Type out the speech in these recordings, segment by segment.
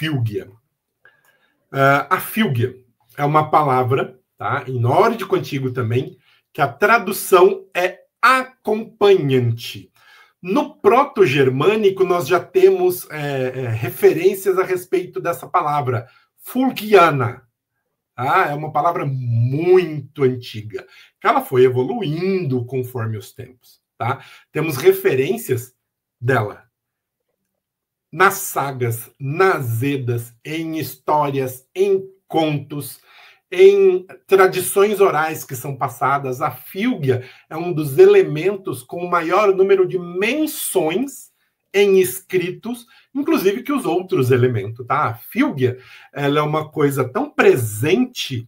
fílgia. A fílgia é uma palavra, tá, em nórdico antigo também, que a tradução é acompanhante. No proto-germânico, nós já temos referências a respeito dessa palavra, fulgiana. É uma palavra muito antiga, que ela foi evoluindo conforme os tempos. Tá? Temos referências dela nas sagas, nas Edas, em histórias, em contos, em tradições orais que são passadas. A fílgia é um dos elementos com o maior número de menções em escritos, inclusive que os outros elementos. Tá? A fílgia ela é uma coisa tão presente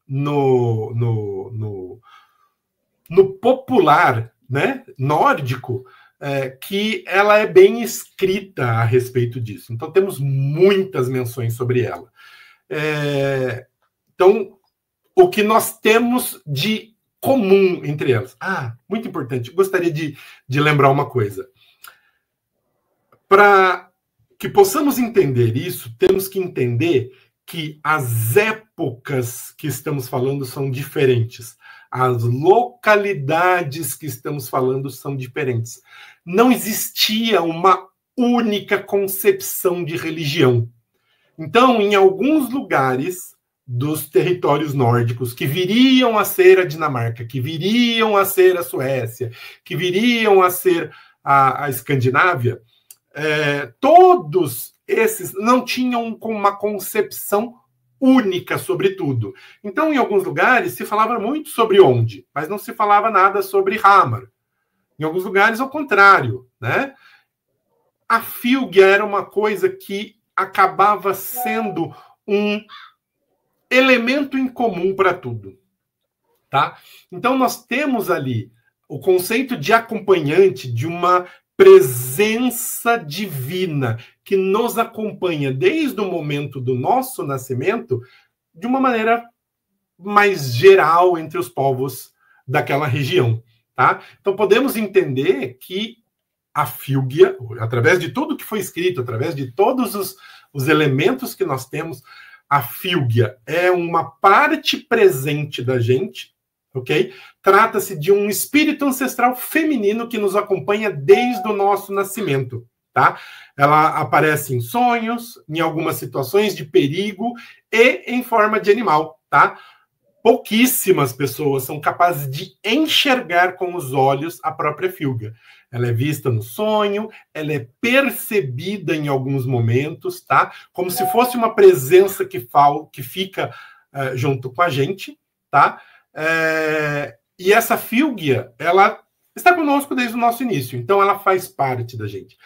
no popular, né, nórdico, que ela é bem escrita a respeito disso. Então, temos muitas menções sobre ela. Então, o que nós temos de comum entre elas? Muito importante. Gostaria de lembrar uma coisa. Para que possamos entender isso, temos que entender que as épocas que estamos falando são diferentes. As localidades que estamos falando são diferentes. Não existia uma única concepção de religião. Então, em alguns lugares dos territórios nórdicos, que viriam a ser a Dinamarca, que viriam a ser a Suécia, que viriam a ser a Escandinávia, todos esses não tinham uma concepção única sobre tudo. Então, em alguns lugares, se falava muito sobre onde, mas não se falava nada sobre Hamar. Em alguns lugares, ao contrário, né? A fílgia era uma coisa que acabava sendo um elemento em comum para tudo. Tá? Então, nós temos ali o conceito de acompanhante, de uma presença divina que nos acompanha desde o momento do nosso nascimento, de uma maneira mais geral entre os povos daquela região. Tá? Então, podemos entender que a fílgia, através de tudo que foi escrito, através de todos os elementos que nós temos, a fílgia é uma parte presente da gente, ok? Trata-se de um espírito ancestral feminino que nos acompanha desde o nosso nascimento, tá? Ela aparece em sonhos, em algumas situações de perigo e em forma de animal, tá? Pouquíssimas pessoas são capazes de enxergar com os olhos a própria fílgia. Ela é vista no sonho, ela é percebida em alguns momentos, tá? Como se fosse uma presença que fica junto com a gente, tá? E essa fílgia, ela está conosco desde o nosso início, então ela faz parte da gente.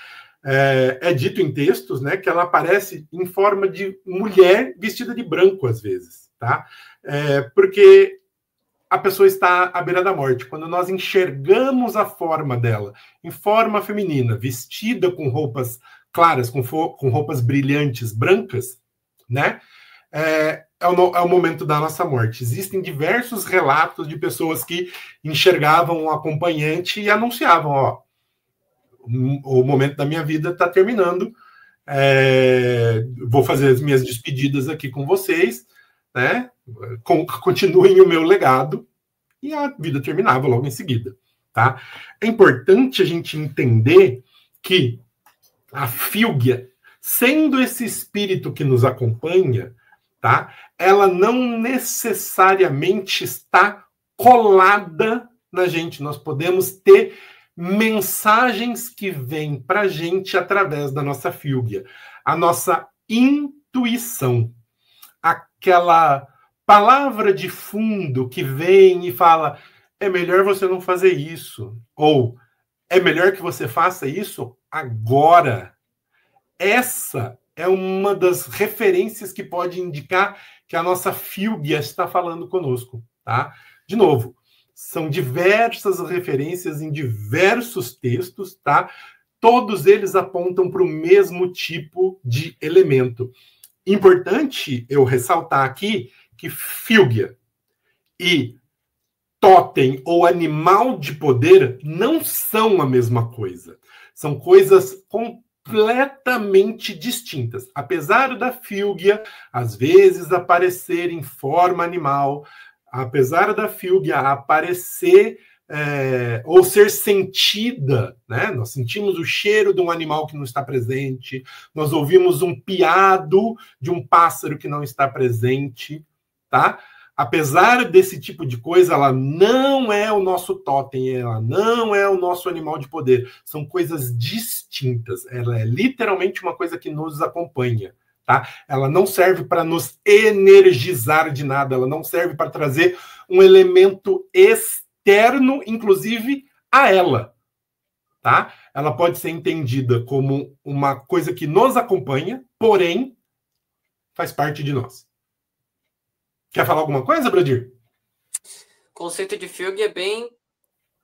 É dito em textos, né, que ela aparece em forma de mulher vestida de branco, às vezes, tá? Porque a pessoa está à beira da morte. Quando nós enxergamos a forma dela em forma feminina, vestida com roupas claras, com roupas brilhantes, brancas, né? É o momento da nossa morte. Existem diversos relatos de pessoas que enxergavam um acompanhante e anunciavam, ó, o momento da minha vida está terminando, vou fazer as minhas despedidas aqui com vocês, né? Continuem o meu legado, e a vida terminava logo em seguida, tá? É importante a gente entender que a fílgia, sendo esse espírito que nos acompanha, tá? Ela não necessariamente está colada na gente. Nós podemos ter mensagens que vêm para a gente através da nossa fílgia. A nossa intuição. Aquela palavra de fundo que vem e fala: é melhor você não fazer isso. Ou é melhor que você faça isso agora. Essa é uma das referências que pode indicar que a nossa fílgia está falando conosco, tá? De novo, são diversas referências em diversos textos, tá? Todos eles apontam para o mesmo tipo de elemento. Importante eu ressaltar aqui que fílgia e totem ou animal de poder não são a mesma coisa. São coisas completamente distintas. Apesar da fílgia, às vezes, aparecer em forma animal, apesar da fílgia aparecer ou ser sentida, né? Nós sentimos o cheiro de um animal que não está presente, nós ouvimos um piado de um pássaro que não está presente, tá? Apesar desse tipo de coisa, ela não é o nosso totem, ela não é o nosso animal de poder. São coisas distintas. Ela é literalmente uma coisa que nos acompanha, tá? Ela não serve para nos energizar de nada, ela não serve para trazer um elemento externo, inclusive, a ela, tá? Ela pode ser entendida como uma coisa que nos acompanha, porém, faz parte de nós. Quer falar alguma coisa, Bradir? O conceito de fílgia é bem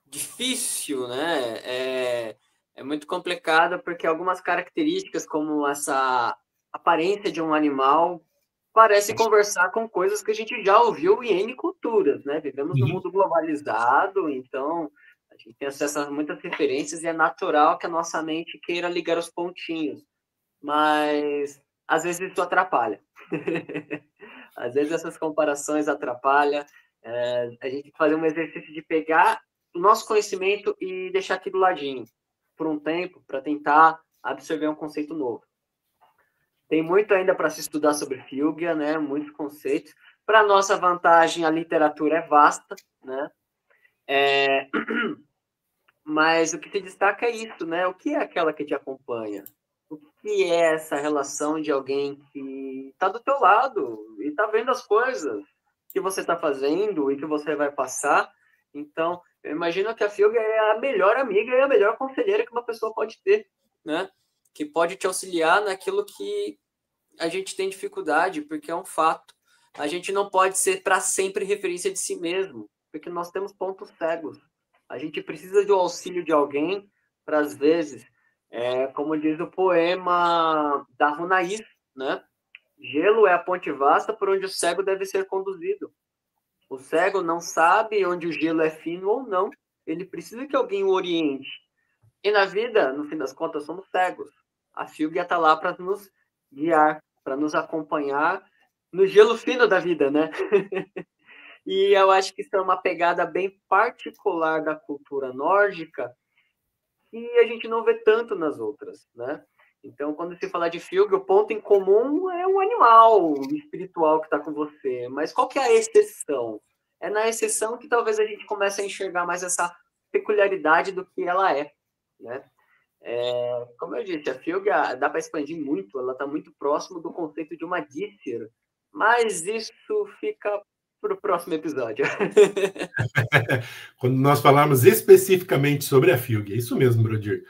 difícil, né? É muito complicado porque algumas características, como essa aparência de um animal, parecem conversar com coisas que a gente já ouviu em N culturas, né? Vivemos num mundo globalizado, então a gente tem acesso a muitas referências e é natural que a nossa mente queira ligar os pontinhos, mas às vezes isso atrapalha. Às vezes essas comparações atrapalham. A gente tem que fazer um exercício de pegar o nosso conhecimento e deixar aqui do ladinho por um tempo para tentar absorver um conceito novo. Tem muito ainda para se estudar sobre fílgia, né? Muitos conceitos. Para nossa vantagem, a literatura é vasta, né? Mas o que se destaca é isso, né? O que é aquela que te acompanha? O que é essa relação de alguém que está do teu lado e está vendo as coisas que você está fazendo e que você vai passar? Então, eu imagino que a fílgia é a melhor amiga e a melhor conselheira que uma pessoa pode ter, né? Que pode te auxiliar naquilo que a gente tem dificuldade, porque é um fato. A gente não pode ser para sempre referência de si mesmo, porque nós temos pontos cegos. A gente precisa do auxílio de alguém para, às vezes, como diz o poema da Runaís, né? Gelo é a ponte vasta por onde o cego deve ser conduzido. O cego não sabe onde o gelo é fino ou não. Ele precisa que alguém o oriente. E na vida, no fim das contas, somos cegos. A fílgia está lá para nos guiar, para nos acompanhar no gelo fino da vida, né? E eu acho que isso é uma pegada bem particular da cultura nórdica que a gente não vê tanto nas outras, né? Então, quando se fala de fílgia, o ponto em comum é um animal espiritual que está com você. Mas qual que é a exceção? É na exceção que talvez a gente comece a enxergar mais essa peculiaridade do que ela é, né? Como eu disse, a fílgia dá para expandir muito, ela está muito próximo do conceito de uma dícera, mas isso fica para o próximo episódio. Quando nós falarmos especificamente sobre a fílgia, isso mesmo, Brodir.